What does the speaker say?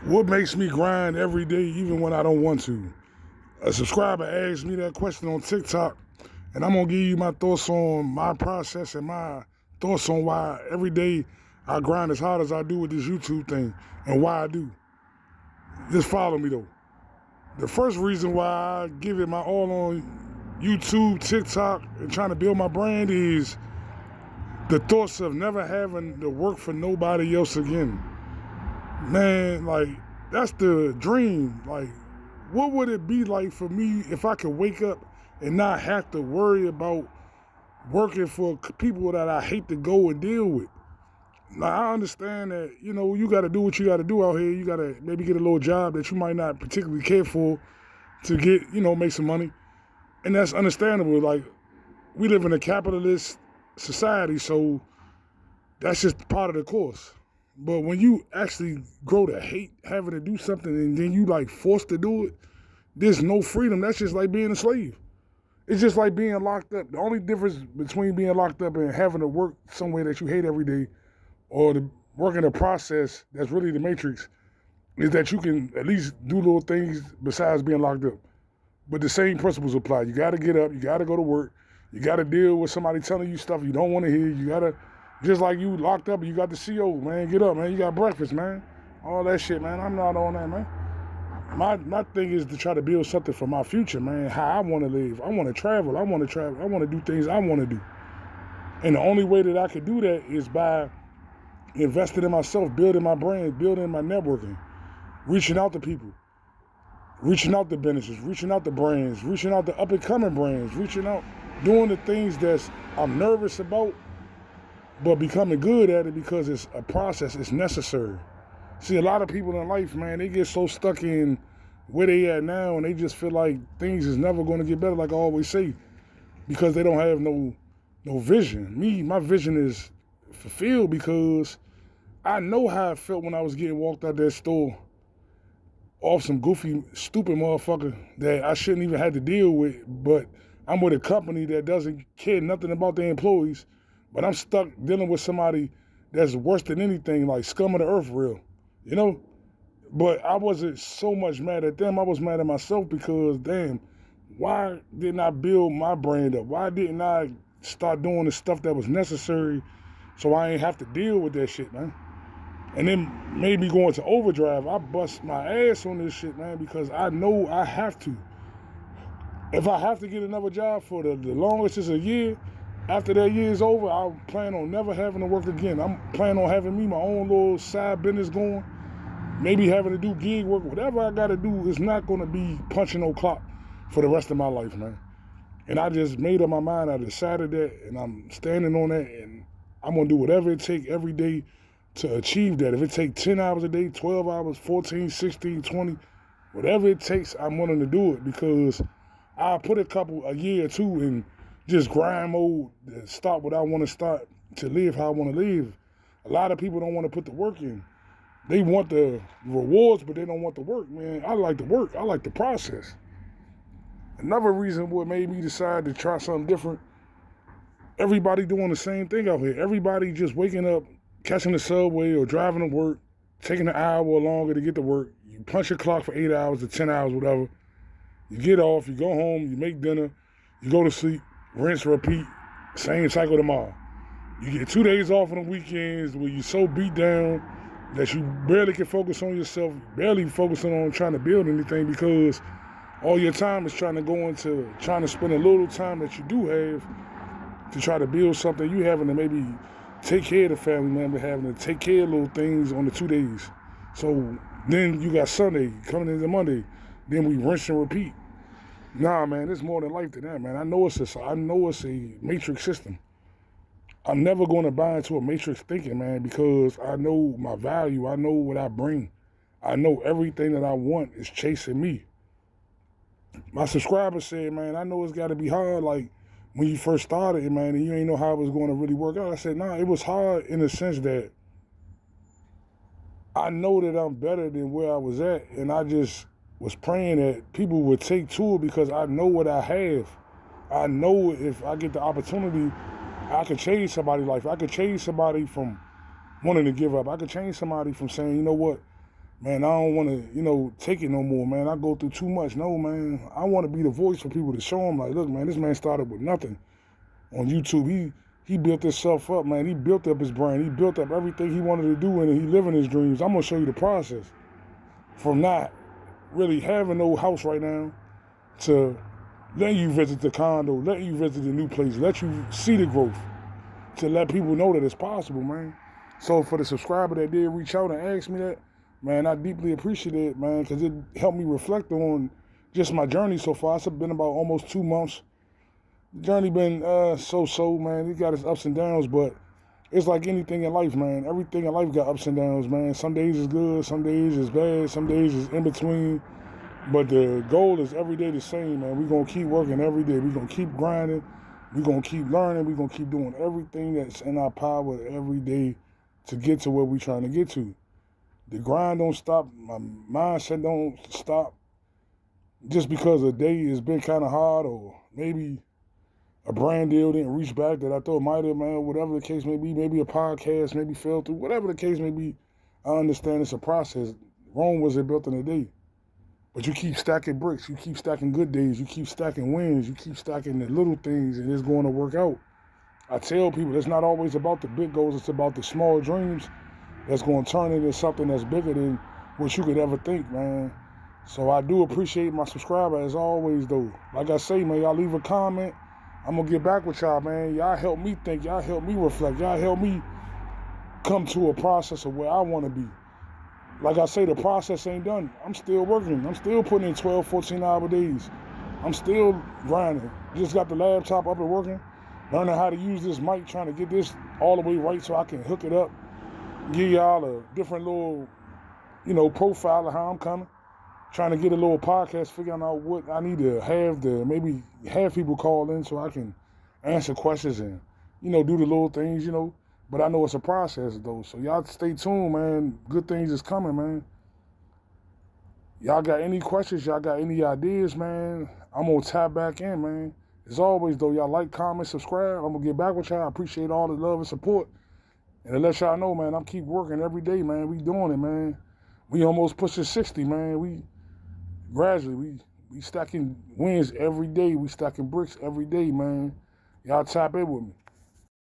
What makes me grind every day even when I don't want to? A subscriber asked me that question on TikTok, and I'm gonna give you my thoughts on my process and my thoughts on why every day I grind as hard as I do with this YouTube thing and why I do. Just follow me though. The first reason why I give it my all on YouTube, TikTok, and trying to build my brand is the thoughts of never having to work for nobody else again. Man, like, that's the dream. Like, what would it be like for me if I could wake up and not have to worry about working for people that I hate to go and deal with? Now, I understand that, you got to do what you got to do out here. You got to maybe get a little job that you might not particularly care for to get, make some money. And that's understandable. Like, we live in a capitalist society, so that's just part of the course. But when you actually grow to hate having to do something and then you like forced to do it, there's no freedom. That's just like being a slave. It's just like being locked up. The only difference between being locked up and having to work somewhere that you hate every day or to work in a process that's really the matrix is that you can at least do little things besides being locked up. But the same principles apply. You got to get up. You got to go to work. You got to deal with somebody telling you stuff you don't want to hear. You got to, just like you locked up and you got the CO, man, get up, man. You got breakfast, man. All that shit, man. I'm not on that, man. My thing is to try to build something for my future, man. How I want to live. I want to travel. I want to do things I want to do. And the only way that I could do that is by investing in myself, building my brand, building my networking, reaching out to people, reaching out to businesses, reaching out to brands, reaching out to up-and-coming brands, reaching out, doing the things that I'm nervous about, but becoming good at it because it's a process, it's necessary. See, a lot of people in life, man, they get so stuck in where they at now and they just feel like things is never going to get better, like I always say, because they don't have no vision. My vision is fulfilled because I know how I felt when I was getting walked out that store off some goofy, stupid motherfucker that I shouldn't even have to deal with, but I'm with a company that doesn't care nothing about their employees, but I'm stuck dealing with somebody that's worse than anything, like scum of the earth real, But I wasn't so much mad at them. I was mad at myself because, damn, why didn't I build my brand up? Why didn't I start doing the stuff that was necessary so I ain't have to deal with that shit, man? And then made me go into overdrive. I bust my ass on this shit, man, because I know I have to. If I have to get another job for the longest is a year, after that year is over, I plan on never having to work again. I'm planning on having me my own little side business going, maybe having to do gig work. Whatever I got to do is not going to be punching no clock for the rest of my life, man. And I just made up my mind. I decided that, and I'm standing on that, and I'm going to do whatever it takes every day to achieve that. If it takes 10 hours a day, 12 hours, 14, 16, 20, whatever it takes, I'm willing to do it because I put a year or two in just grind mode to start what I want to start, to live how I want to live. A lot of people don't want to put the work in. They want the rewards, but they don't want the work, man. I like the work. I like the process. Another reason what made me decide to try something different, everybody doing the same thing out here. Everybody just waking up, catching the subway or driving to work, taking an hour or longer to get to work. You punch your clock for 8 hours or 10 hours, whatever. You get off, you go home, you make dinner, you go to sleep, rinse, repeat, same cycle tomorrow. You get 2 days off on the weekends where you're so beat down that you barely can focus on yourself, barely focusing on trying to build anything because all your time is trying to go into trying to spend a little time that you do have to try to build something. You having to maybe take care of the family member, having to take care of little things on the 2 days. So then you got Sunday coming into Monday, then we rinse and repeat. Nah, man, it's more than life than that, man. I know it's a matrix system. I'm never going to buy into a matrix thinking, man, because I know my value. I know what I bring. I know everything that I want is chasing me. My subscriber said, man, I know it's got to be hard, like when you first started it, man, and you ain't know how it was going to really work out. I said, nah, it was hard in the sense that I know that I'm better than where I was at, and I just was praying that people would take to it because I know what I have. I know if I get the opportunity, I could change somebody's life. I could change somebody from wanting to give up. I could change somebody from saying, you know what, man, I don't want to, take it no more, man. I go through too much. No, man. I want to be the voice for people to show them, like, look, man, this man started with nothing on YouTube. He built himself up, man. He built up his brand. He built up everything he wanted to do, and he living his dreams. I'm going to show you the process from not really having no house right now to letting you visit the condo, letting you visit the new place, let you see the growth, to let people know that it's possible, man. So for the subscriber that did reach out and ask me that, man, I deeply appreciate it, man, because it helped me reflect on just my journey so far. It's been about almost 2 months. The journey been so-so, man. It got its ups and downs, but it's like anything in life, man. Everything in life got ups and downs, man. Some days is good, some days is bad, some days is in between. But the goal is every day the same, man. We're going to keep working every day. We're going to keep grinding. We're going to keep learning. We're going to keep doing everything that's in our power every day to get to where we're trying to get to. The grind don't stop. My mindset don't stop just because a day has been kind of hard, or maybe a brand deal didn't reach back that I thought might have, man. Whatever the case may be, maybe a podcast maybe fell through. Whatever the case may be, I understand it's a process. Rome wasn't built in a day. But you keep stacking bricks. You keep stacking good days. You keep stacking wins. You keep stacking the little things, and it's going to work out. I tell people it's not always about the big goals. It's about the small dreams that's going to turn into something that's bigger than what you could ever think, man. So I do appreciate my subscriber as always, though. Like I say, man, y'all leave a comment. I'm going to get back with y'all, man. Y'all help me think. Y'all help me reflect. Y'all help me come to a process of where I want to be. Like I say, the process ain't done. I'm still working. I'm still putting in 12, 14-hour days. I'm still grinding. Just got the laptop up and working. Learning how to use this mic, trying to get this all the way right so I can hook it up. Give y'all a different little, profile of how I'm coming. Trying to get a little podcast, figuring out what I need to have to maybe have people call in so I can answer questions and, do the little things, But I know it's a process, though. So y'all stay tuned, man. Good things is coming, man. Y'all got any questions? Y'all got any ideas, man? I'm going to tap back in, man. As always, though, y'all like, comment, subscribe. I'm going to get back with y'all. I appreciate all the love and support. And to let y'all know, man, I'm keep working every day, man. We doing it, man. We almost pushing 60, man. We gradually, we stacking wins every day. We stacking bricks every day, man. Y'all tap in with me.